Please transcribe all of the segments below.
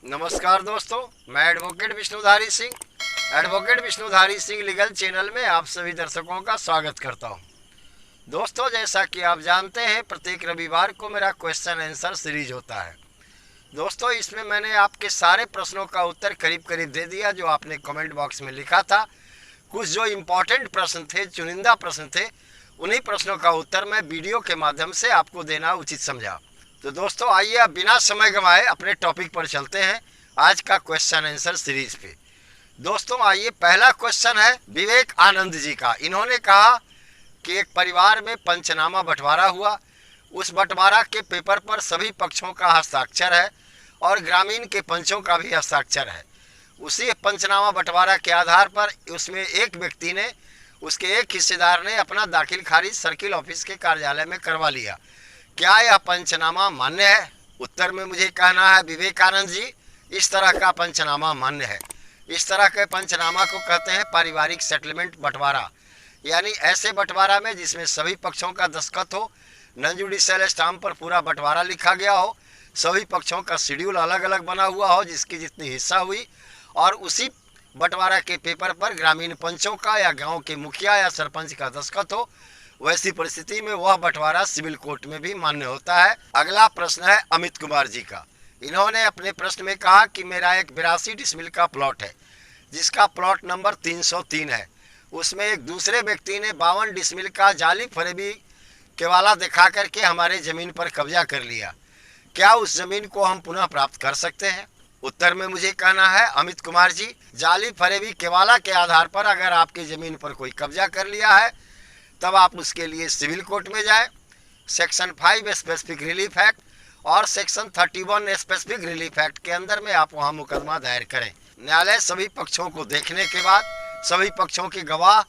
नमस्कार दोस्तों, मैं advocate Vishnudhari Singh legal channel में आप सभी दर्शकों का स्वागत करता हूं। दोस्तों, जैसा कि आप जानते हैं, प्रत्येक रविवार को मेरा क्वेश्चन आंसर सीरीज होता है। दोस्तों, इसमें मैंने आपके सारे प्रश्नों का उत्तर करीब करीब दे दिया जो आपने कमेंट बॉक्स में लिखा था। कुछ जो इम्पोर्टेंट प्रश्न थे, चुनिंदा प्रश्न थे, उन्हीं प्रश्नों का उत्तर मैं वीडियो के माध्यम से आपको देना उचित समझा। तो दोस्तों, आइए अब बिना समय गंवाए अपने टॉपिक पर चलते हैं, आज का क्वेश्चन आंसर सीरीज पे। दोस्तों, आइए, पहला क्वेश्चन है विवेक आनंद जी का। इन्होंने कहा कि एक परिवार में पंचनामा बंटवारा हुआ, उस बंटवारा के पेपर पर सभी पक्षों का हस्ताक्षर है और ग्रामीण के पंचों का भी हस्ताक्षर है। उसी पंचनामा बंटवारा के आधार पर उसमें एक व्यक्ति ने, उसके एक हिस्सेदार ने अपना दाखिल खारिज सर्किल ऑफिस के कार्यालय में करवा लिया। क्या यह पंचनामा मान्य है? उत्तर में मुझे कहना है विवेकानंद जी, इस तरह का पंचनामा मान्य है। इस तरह के पंचनामा को कहते हैं पारिवारिक सेटलमेंट बंटवारा, यानी ऐसे बंटवारा में जिसमें सभी पक्षों का दस्तखत हो, नॉन जुडिशियल स्टाम्प पर पूरा बंटवारा लिखा गया हो, सभी पक्षों का शेड्यूल अलग अलग बना हुआ हो जिसकी जितनी हिस्सा हुई, और उसी बंटवारा के पेपर पर ग्रामीण पंचों का या गांव के मुखिया या सरपंच का दस्तखत हो। वैसी परिस्थिति में वह बंटवारा सिविल कोर्ट में भी मान्य होता है। अगला प्रश्न है अमित कुमार जी का। इन्होंने अपने प्रश्न में कहा कि मेरा एक 82 डिसमिल का प्लॉट है जिसका प्लॉट नंबर 303 है। उसमें एक दूसरे व्यक्ति ने 52 डिसमिल का जाली फरेबी केवाला दिखा करके हमारे जमीन पर कब्जा कर लिया। क्या उस जमीन को हम पुनः प्राप्त कर सकते हैं? उत्तर में मुझे कहना है अमित कुमार जी, जाली फरेबी केवाला के आधार पर अगर आपकी जमीन पर कोई कब्जा कर लिया है तब आप उसके लिए सिविल कोर्ट में जाएं। सेक्शन 5 स्पेसिफिक रिलीफ एक्ट और सेक्शन 31 स्पेसिफिक रिलीफ एक्ट के अंदर में आप वहां मुकदमा दायर करें। न्यायालय सभी पक्षों को देखने के बाद, सभी पक्षों के गवाह,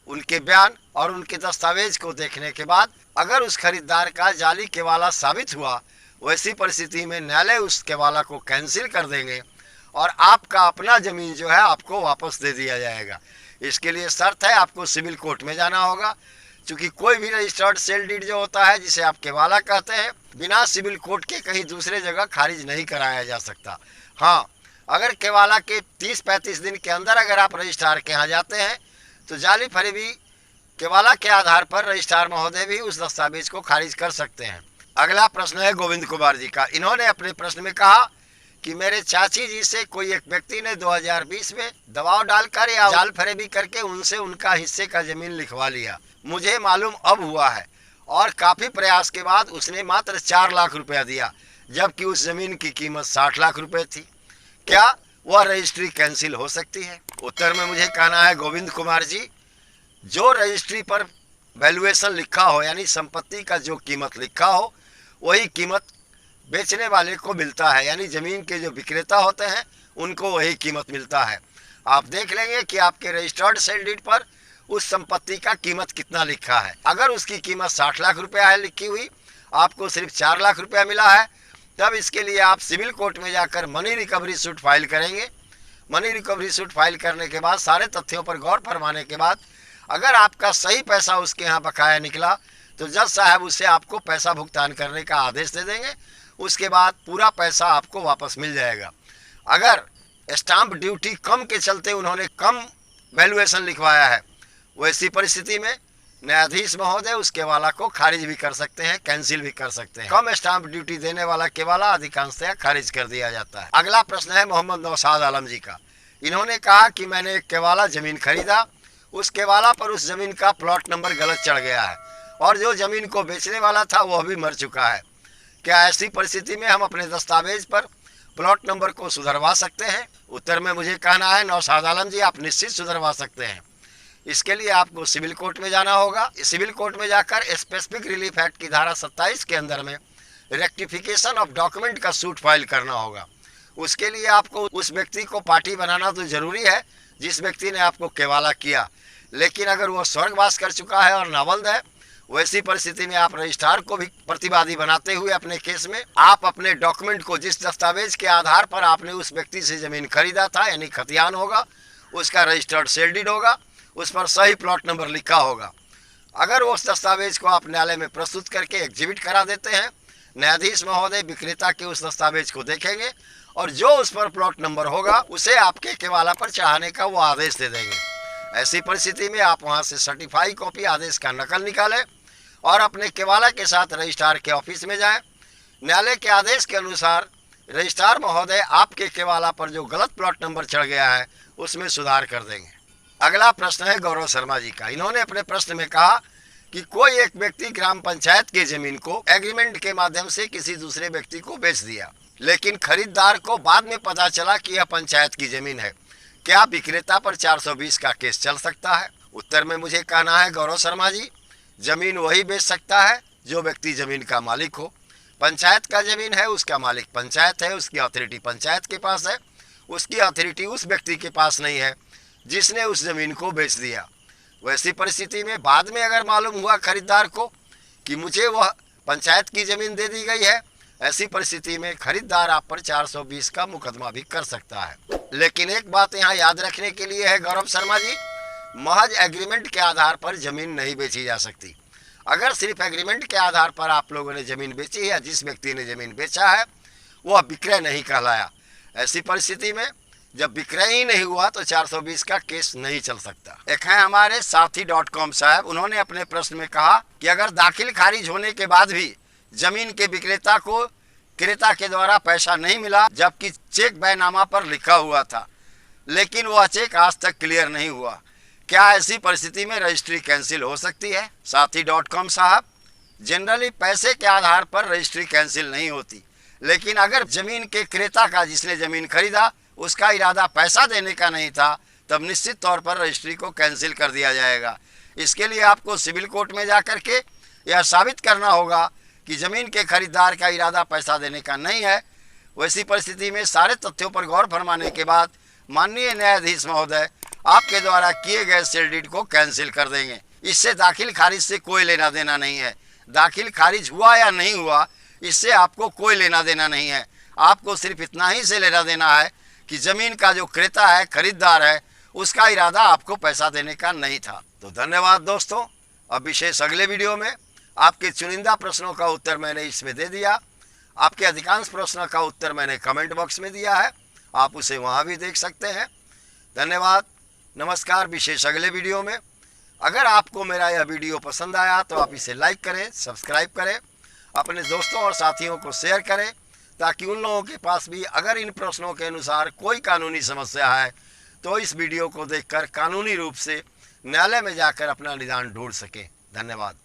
उनके बयान और उनके दस्तावेज को देखने के बाद अगर उस खरीदार का जाली केवाला साबित हुआ, वैसी परिस्थिति में न्यायालय उस केवाला को कैंसिल कर देंगे और आपका अपना जमीन जो है आपको वापस दे दिया जाएगा। इसके लिए शर्त है आपको सिविल कोर्ट में जाना होगा, क्योंकि कोई भी रजिस्टर्ड सेल डीड जो होता है, जिसे आप केवाला कहते हैं, बिना सिविल कोर्ट के कहीं दूसरे जगह खारिज नहीं कराया जा सकता। हाँ, अगर केवाला के 30-35 दिन के अंदर अगर आप रजिस्ट्रार के यहाँ जाते हैं तो जाली फरेबी केवाला के आधार पर रजिस्ट्रार महोदय भी उस दस्तावेज को खारिज कर सकते हैं। अगला प्रश्न है गोविंद कुमार जी का। इन्होंने अपने प्रश्न में कहा कि मेरे चाची जी से कोई एक व्यक्ति ने 2020 में दबाव डालकर या जाल फरेबी करके उनसे उनका हिस्से का जमीन लिखवा लिया। मुझे मालूम अब हुआ है और काफी प्रयास के बाद उसने मात्र 4 लाख रुपया दिया, जबकि उस जमीन की कीमत 60 लाख रुपए थी। क्या वह रजिस्ट्री कैंसिल हो सकती है? उत्तर में मुझे कहना है गोविंद कुमार जी, जो रजिस्ट्री पर वैल्यूएशन लिखा हो, यानी संपत्ति का जो कीमत लिखा हो, वही कीमत बेचने वाले को मिलता है, यानी जमीन के जो विक्रेता होते हैं उनको वही कीमत मिलता है। आप देख लेंगे कि आपके रजिस्टर्ड सेल डीड पर उस संपत्ति का कीमत कितना लिखा है। अगर उसकी कीमत 60 लाख रुपया है लिखी हुई, आपको सिर्फ 4 लाख रुपया मिला है, तब इसके लिए आप सिविल कोर्ट में जाकर मनी रिकवरी सूट फाइल करेंगे। मनी रिकवरी सूट फाइल करने के बाद, सारे तथ्यों पर गौर फरमाने के बाद, अगर आपका सही पैसा उसके यहाँ बकाया निकला तो जज साहब उसे आपको पैसा भुगतान करने का आदेश दे देंगे। उसके बाद पूरा पैसा आपको वापस मिल जाएगा। अगर स्टाम्प ड्यूटी कम के चलते उन्होंने कम वैल्यूएशन लिखवाया है, वैसी परिस्थिति में न्यायाधीश महोदय उस केवाला को खारिज भी कर सकते हैं, कैंसिल भी कर सकते हैं। कम स्टाम्प ड्यूटी देने वाला केवाला अधिकांशतः खारिज कर दिया जाता है। अगला प्रश्न है मोहम्मद नौशाद आलम जी का। इन्होंने कहा कि मैंने एक केवाला जमीन खरीदा, उस केवाला पर उस जमीन का प्लॉट नंबर गलत चढ़ गया है और जो जमीन को बेचने वाला था वह भी मर चुका है। क्या ऐसी परिस्थिति में हम अपने दस्तावेज पर प्लॉट नंबर को सुधरवा सकते हैं? उत्तर में मुझे कहना है नौशाद आलम जी, आप निश्चित सुधरवा सकते हैं। इसके लिए आपको सिविल कोर्ट में जाना होगा। सिविल कोर्ट में जाकर स्पेसिफिक रिलीफ एक्ट की धारा 27 के अंदर में रेक्टिफिकेशन ऑफ डॉक्यूमेंट का सूट फाइल करना होगा। उसके लिए आपको उस व्यक्ति को पार्टी बनाना तो जरूरी है जिस व्यक्ति ने आपको केवाला किया, लेकिन अगर वो स्वर्गवास कर चुका है और नावल्द है, वैसी परिस्थिति में आप रजिस्ट्रार को भी प्रतिवादी बनाते हुए अपने केस में आप अपने डॉक्यूमेंट को, जिस दस्तावेज के आधार पर आपने उस व्यक्ति से जमीन खरीदा था, यानी खतियान होगा, उसका रजिस्टर्ड सेल डीड होगा, उस पर सही प्लॉट नंबर लिखा होगा। अगर उस दस्तावेज को आप न्यायालय में प्रस्तुत करके एग्जिबिट करा देते हैं, न्यायाधीश महोदय विक्रेता के उस दस्तावेज को देखेंगे और जो उस पर प्लॉट नंबर होगा उसे आपके केवाला पर चढ़ाने का वो आदेश दे देंगे। ऐसी परिस्थिति में आप वहां से सर्टिफाई कॉपी आदेश का नकल निकालें और अपने केवाला के साथ रजिस्ट्रार के ऑफिस में जाएं। न्यायालय के आदेश के अनुसार रजिस्ट्रार महोदय आपके केवाला पर जो गलत प्लॉट नंबर चढ़ गया है उसमें सुधार कर देंगे। अगला प्रश्न है गौरव शर्मा जी का। इन्होंने अपने प्रश्न में कहा कि कोई एक व्यक्ति ग्राम पंचायत की जमीन को एग्रीमेंट के माध्यम से किसी दूसरे व्यक्ति को बेच दिया, लेकिन खरीदार को बाद में पता चला कि यह पंचायत की जमीन है। क्या विक्रेता पर 420 का केस चल सकता है? उत्तर में मुझे कहना है गौरव शर्मा जी, जमीन वही बेच सकता है जो व्यक्ति जमीन का मालिक हो। पंचायत का जमीन है, उसका मालिक पंचायत है, उसकी अथॉरिटी पंचायत के पास है, उसकी अथॉरिटी उस व्यक्ति के पास नहीं है जिसने उस जमीन को बेच दिया। वैसी परिस्थिति में बाद में अगर मालूम हुआ खरीदार को कि मुझे वह पंचायत की जमीन दे दी गई है, ऐसी परिस्थिति में खरीदार आप पर 420 का मुकदमा भी कर सकता है। लेकिन एक बात यहाँ याद रखने के लिए है गौरव शर्मा जी, महज एग्रीमेंट के आधार पर जमीन नहीं बेची जा सकती। अगर सिर्फ एग्रीमेंट के आधार पर आप लोगों ने जमीन बेची है या जिस व्यक्ति ने जमीन बेचा है वह विक्रय नहीं कहलाया, ऐसी परिस्थिति में जब विक्रय ही नहीं हुआ तो 420 का केस नहीं चल सकता। एक है हमारे साथी.com साहब, उन्होंने अपने प्रश्न में कहा कि अगर दाखिल खारिज होने के बाद भी जमीन के विक्रेता को क्रेता के द्वारा पैसा नहीं मिला, जबकि चेक बैनामा पर लिखा हुआ था, लेकिन वह चेक आज तक क्लियर नहीं हुआ, क्या ऐसी परिस्थिति में रजिस्ट्री कैंसिल हो सकती है? साथी.com साहब, जनरली पैसे के आधार पर रजिस्ट्री कैंसिल नहीं होती, लेकिन अगर जमीन के क्रेता का, जिसने जमीन खरीदा, उसका इरादा पैसा देने का नहीं था, तब निश्चित तौर पर रजिस्ट्री को कैंसिल कर दिया जाएगा। इसके लिए आपको सिविल कोर्ट में जाकर के यह साबित करना होगा कि जमीन के खरीदार का इरादा पैसा देने का नहीं है। वैसी परिस्थिति में सारे तथ्यों पर गौर फरमाने के बाद माननीय न्यायाधीश महोदय आपके द्वारा किए गए सेल डीड को कैंसिल कर देंगे। इससे दाखिल खारिज से कोई लेना देना नहीं है। दाखिल खारिज हुआ या नहीं हुआ, इससे आपको कोई लेना देना नहीं है। आपको सिर्फ इतना ही से लेना देना है कि जमीन का जो क्रेता है, खरीदार है, उसका इरादा आपको पैसा देने का नहीं था। तो धन्यवाद दोस्तों। अब विशेष अगले वीडियो में आपके चुनिंदा प्रश्नों का उत्तर मैंने इसमें दे दिया। आपके अधिकांश प्रश्नों का उत्तर मैंने कमेंट बॉक्स में दिया है, आप उसे वहाँ भी देख सकते हैं। धन्यवाद, नमस्कार। विशेष अगले वीडियो में अगर आपको मेरा यह वीडियो पसंद आया तो आप इसे लाइक करें, सब्सक्राइब करें, अपने दोस्तों और साथियों को शेयर करें, ताकि उन लोगों के पास भी अगर इन प्रश्नों के अनुसार कोई कानूनी समस्या है तो इस वीडियो को देखकर कानूनी रूप से न्यायालय में जाकर अपना निदान ढूंढ सकें। धन्यवाद।